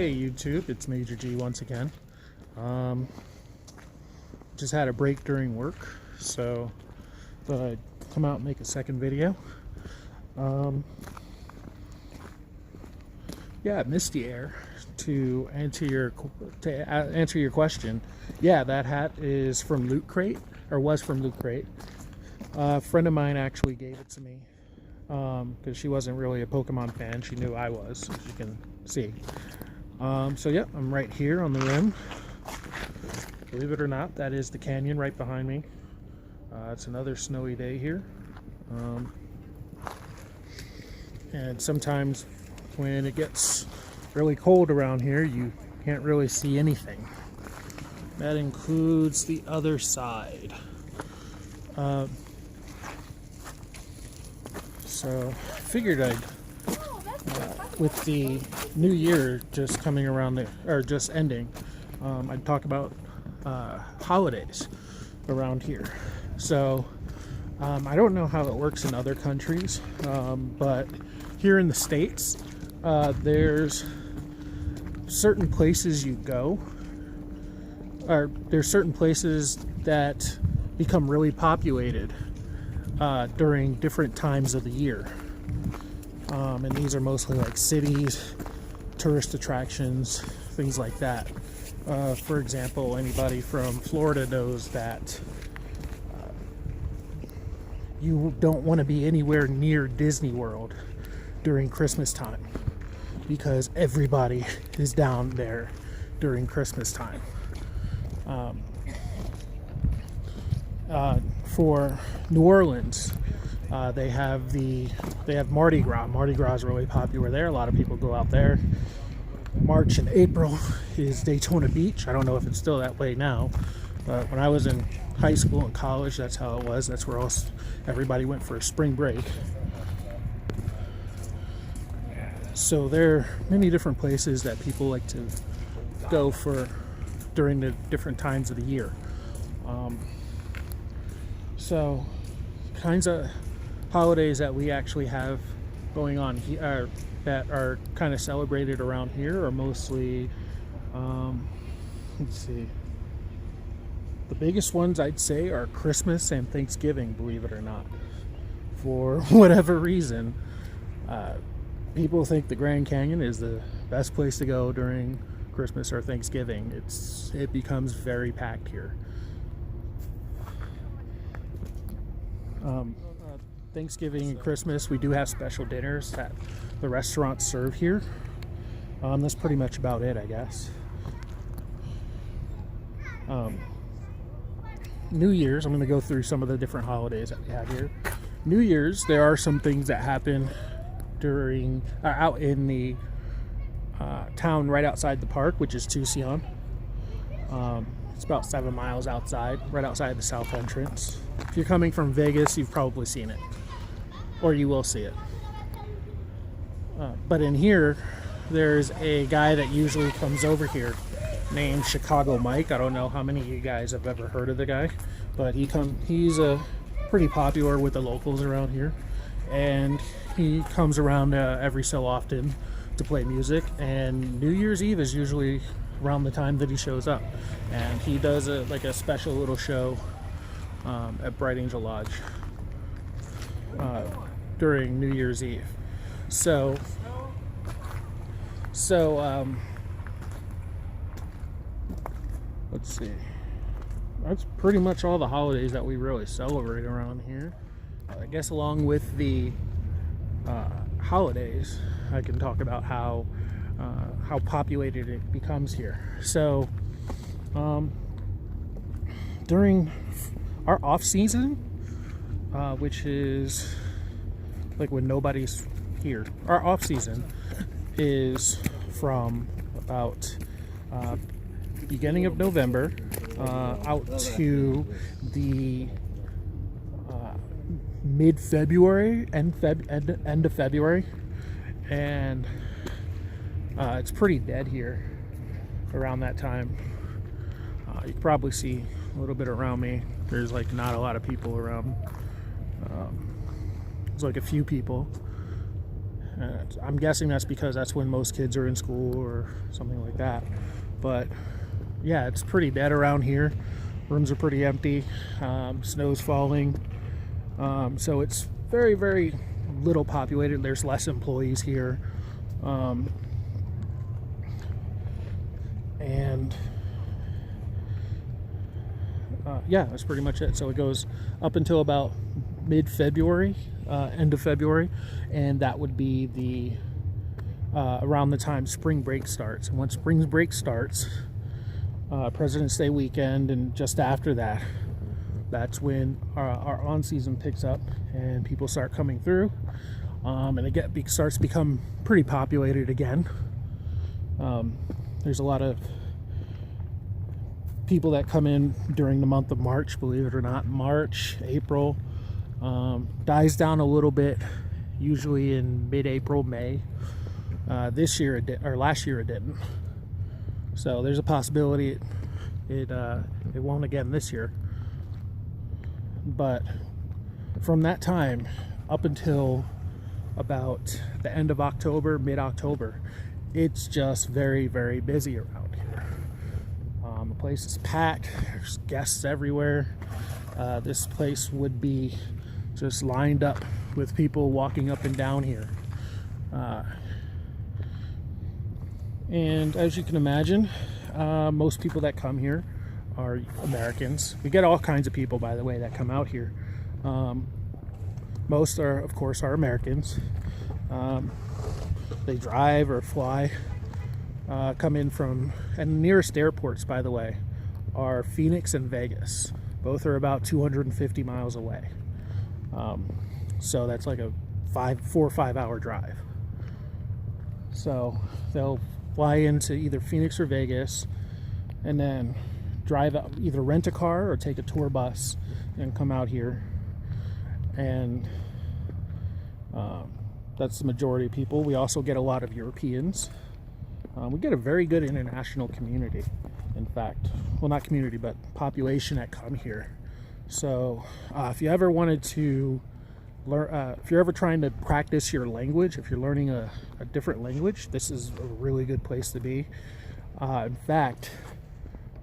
Hey YouTube, it's Major G once again. Just had a break during work, so thought I'd come out and make a second video. Yeah, Misty Air. To answer your question, yeah, that hat is from Loot Crate, or was from Loot Crate. A friend of mine actually gave it to me because she wasn't really a Pokemon fan. She knew I was, as you can see. So yeah, I'm right here on the rim. Believe it or not, that is the canyon right behind me. It's another snowy day here. And sometimes when it gets really cold around here, you can't really see anything. That includes the other side. So figured I'd, with the new year just coming around or just ending, I'd talk about holidays around here. So I don't know how it works in other countries, but here in the States, there's certain places you go, or there's certain places that become really populated during different times of the year. And these are mostly like cities, tourist attractions, things like that. For example, anybody from Florida knows that you don't want to be anywhere near Disney World during Christmas time because everybody is down there during Christmas time. For New Orleans, they have Mardi Gras. Mardi Gras is really popular there. A lot of people go out there. March and April is Daytona Beach. I don't know if it's still that way now, but when I was in high school and college, that's how it was. That's where everybody went for a spring break. So there are many different places that people like to go for during the different times of the year. So kinds of holidays that we actually have going on here that are kind of celebrated around here are mostly, let's see, the biggest ones I'd say are Christmas and Thanksgiving, believe it or not. For whatever reason, people think the Grand Canyon is the best place to go during Christmas or Thanksgiving. It becomes very packed here. Thanksgiving and Christmas, we do have special dinners that the restaurants serve here. That's pretty much about it, I guess. New Year's, I'm going to go through some of the different holidays that we have here. New Year's, there are some things that happen out in the town right outside the park, which is Tucson. It's about 7 miles outside, right outside the south entrance. If you're coming from Vegas, you've probably seen it, or you will see it. But in here, there's a guy that usually comes over here named Chicago Mike. I don't know how many of you guys have ever heard of the guy, but he's pretty popular with the locals around here, and he comes around every so often to play music. And New Year's Eve is usually around the time that he shows up, and he does a special little show at Bright Angel Lodge during New Year's Eve. So let's see. That's pretty much all the holidays that we really celebrate around here. I guess along with the holidays, I can talk about how populated it becomes here. So during our off season, which is like when nobody's here, our off season is from about beginning of November out to the mid-February, end of February, and it's pretty dead here around that time. You can probably see a little bit around me. There's like not a lot of people around. There's like a few people, I'm guessing that's because that's when most kids are in school or something like that. But yeah, it's pretty dead around here. Rooms are pretty empty. Snow's falling. So it's very, very little populated. There's less employees here. Yeah, that's pretty much it. So it goes up until about mid-February, end of February, and that would be the around the time spring break starts. And once spring break starts, President's Day weekend, and just after that, that's when our on-season picks up and people start coming through, and it starts to become pretty populated again. There's a lot of people that come in during the month of March, believe it or not. March, April, dies down a little bit, usually in mid-April, May. This year or last year it didn't. So there's a possibility it won't again this year. But from that time up until about the end of October, mid-October, it's just very, very busy around here. The place is packed. There's guests everywhere. This place would be just lined up with people walking up and down here. And as you can imagine, most people that come here are Americans. We get all kinds of people, by the way, that come out here. Most are, of course, are Americans. They drive or fly, come in from, and the nearest airports, by the way, are Phoenix and Vegas. Both are about 250 miles away. So that's like a 4 or 5 hour drive. So they'll fly into either Phoenix or Vegas and then drive out, either rent a car or take a tour bus and come out here. And that's the majority of people. We also get a lot of Europeans. We get a very good international community, in fact. Well, not community, but population that come here. So if you ever wanted to learn, if you're ever trying to practice your language, if you're learning a different language, this is a really good place to be. In fact,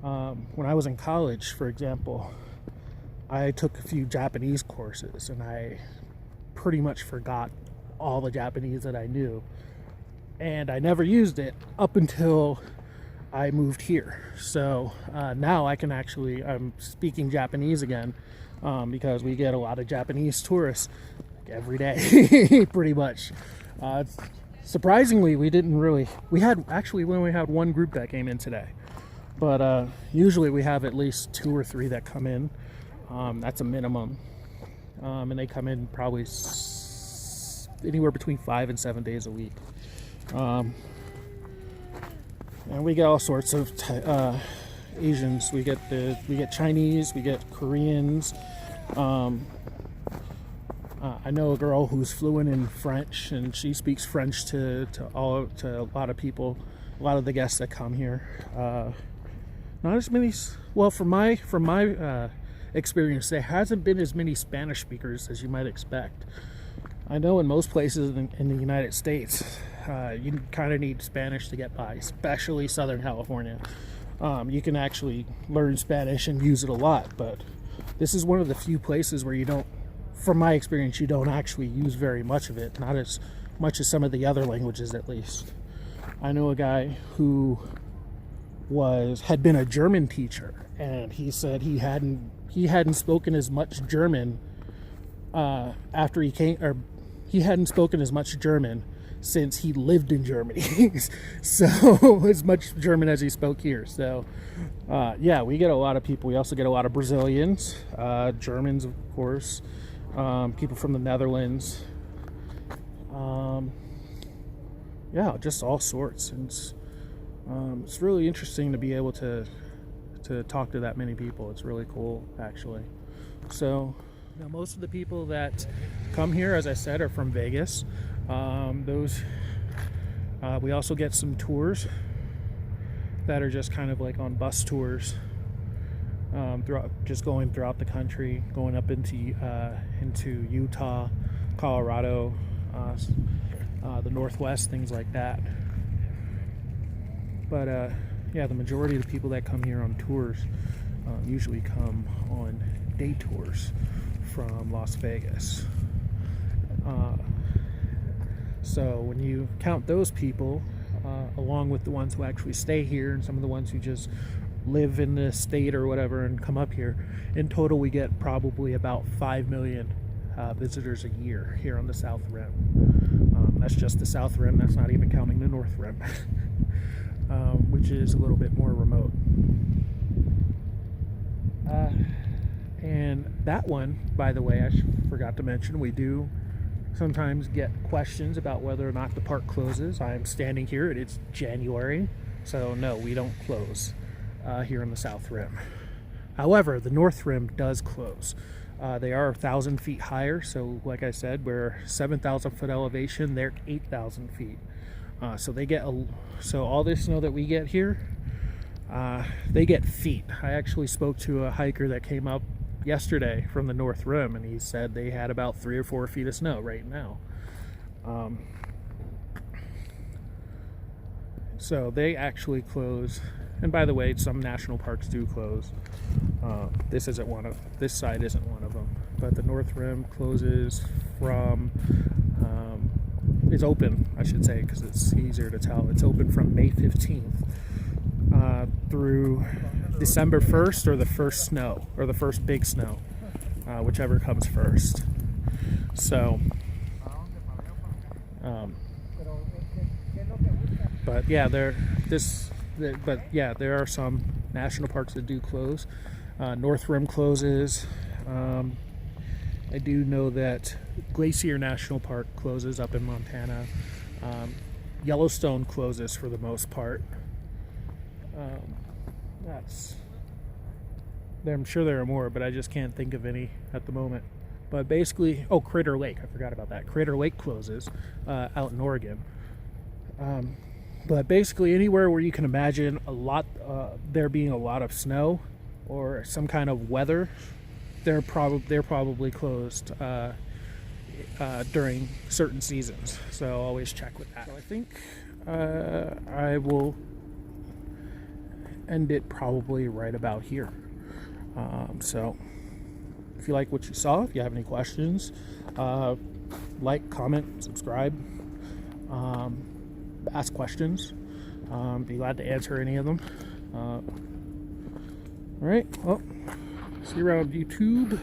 when I was in college, for example, I took a few Japanese courses and I pretty much forgot all the Japanese that I knew, and I never used it up until I moved here. So now I'm speaking Japanese again, because we get a lot of Japanese tourists every day, pretty much. Surprisingly, we only had one group that came in today, but usually we have at least 2 or 3 that come in. That's a minimum, and they come in probably anywhere between 5 and 7 days a week. And we get all sorts of Asians. We get Chinese, we get Koreans. I know a girl who's fluent in French, and she speaks French to a lot of people, a lot of the guests that come here. Not as many. Well, from my experience, there hasn't been as many Spanish speakers as you might expect. I know in most places in the United States, you kind of need Spanish to get by, especially Southern California. You can actually learn Spanish and use it a lot, but this is one of the few places where you don't, from my experience, you don't actually use very much of it, not as much as some of the other languages at least. I know a guy who had been a German teacher, and he said he hadn't spoken as much German after he came, or he hadn't spoken as much German since he lived in Germany. So as much German as he spoke here. So yeah, we get a lot of people. We also get a lot of Brazilians, Germans, of course, people from the Netherlands. Yeah, just all sorts. And it's really interesting to be able to talk to that many people. It's really cool, actually. So now, most of the people that come here, as I said, are from Vegas. We also get some tours that are just kind of like on bus tours, just going throughout the country, going up into Utah, Colorado, the Northwest, things like that. But yeah, the majority of the people that come here on tours usually come on day tours from Las Vegas. So when you count those people, along with the ones who actually stay here and some of the ones who just live in the state or whatever and come up here, in total we get probably about 5 million visitors a year here on the South Rim. That's just the South Rim, that's not even counting the North Rim, which is a little bit more remote. And that one, by the way, I forgot to mention, we do sometimes get questions about whether or not the park closes. I'm standing here and it's January, so no, we don't close here on the South Rim. However, the North Rim does close. They are 1,000 feet higher, so like I said, we're 7,000 foot elevation, they're 8,000 feet. So they get so all this snow that we get here, they get feet. I actually spoke to a hiker that came up yesterday from the North Rim, and he said they had about 3 or 4 feet of snow right now. So they actually close. And by the way, some national parks do close. This side isn't one of them. But the North Rim closes from, it's open, I should say, because it's easier to tell. It's open from May 15th through December 1st, or the first snow, or the first big snow, whichever comes first. So, but yeah, there are some national parks that do close. North Rim closes. I do know that Glacier National Park closes up in Montana. Yellowstone closes for the most part. I'm sure there are more, but I just can't think of any at the moment. But basically, Crater Lake, I forgot about that. Crater Lake closes out in Oregon. But basically anywhere where you can imagine there being a lot of snow or some kind of weather, they're probably closed during certain seasons. So always check with that. So I think I will end it probably right about here. So if you like what you saw, if you have any questions, like, comment, subscribe, ask questions. Be glad to answer any of them. All right, well, see you around YouTube.